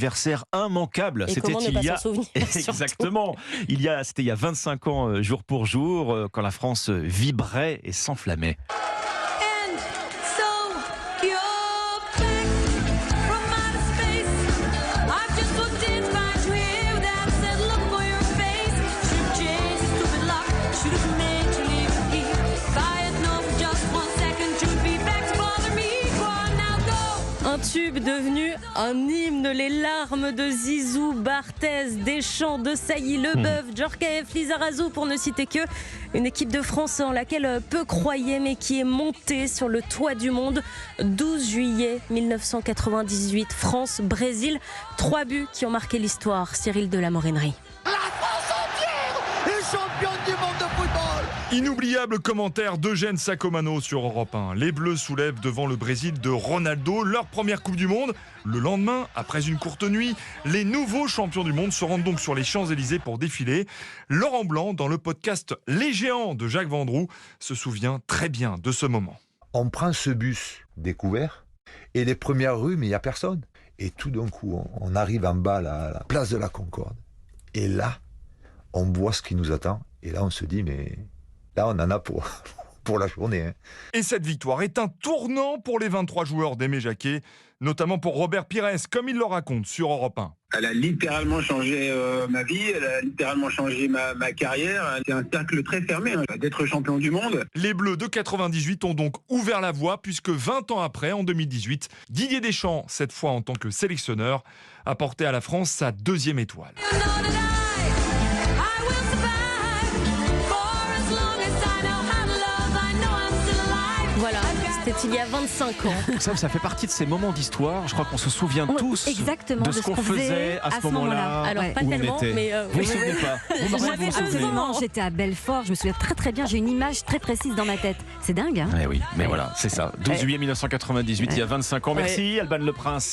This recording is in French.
Anniversaire immanquable. Et comment ne pas s'en souvenir, Exactement. C'était il y a 25 ans, jour pour jour, quand la France vibrait et s'enflammait. Un tube devenu un hymne, les larmes de Zizou, Barthez, Deschamps, Desailly, Leboeuf, Djorkaeff, Lizarazu, pour ne citer que. Une équipe de France en laquelle peu croyaient, mais qui est montée sur le toit du monde. 12 juillet 1998, France-Brésil. 3 buts qui ont marqué l'histoire. Cyril de la Morinerie. La France entière est championne du monde de football. Inoubliable commentaire d'Eugène Sacomano sur Europe 1. Les Bleus soulèvent devant le Brésil de Ronaldo leur première Coupe du Monde. Le lendemain, après une courte nuit, les nouveaux champions du monde se rendent donc sur les Champs-Élysées pour défiler. Laurent Blanc, dans le podcast Les Géants de Jacques Vendroux, se souvient très bien de ce moment. On prend ce bus découvert et les premières rues, mais il n'y a personne. Et tout d'un coup, on arrive en bas à la place de la Concorde. Et là, on voit ce qui nous attend. Et là, on se dit, mais là, on en a pour la journée. Hein. Et cette victoire est un tournant pour les 23 joueurs d'Aimé Jacquet, notamment pour Robert Pires, comme il le raconte sur Europe 1. Elle a littéralement changé ma vie, elle a littéralement changé ma carrière. C'est un cercle très fermé, d'être champion du monde. Les Bleus de 98 ont donc ouvert la voie, puisque 20 ans après, en 2018, Didier Deschamps, cette fois en tant que sélectionneur, a porté à la France sa 2e étoile. Voilà, c'était il y a 25 ans. Ça fait partie de ces moments d'histoire. Je crois qu'on se souvient tous exactement de ce qu'on faisait à ce moment-là. Alors, pas où on tellement, était. mais vous ne vous souvenez pas. Vous Absolument, j'étais à Belfort, je me souviens très très bien, j'ai une image très précise dans ma tête. C'est dingue, hein? Oui, mais voilà, c'est ça. 12 juillet 1998, il y a 25 ans. Merci, Alban Le Prince.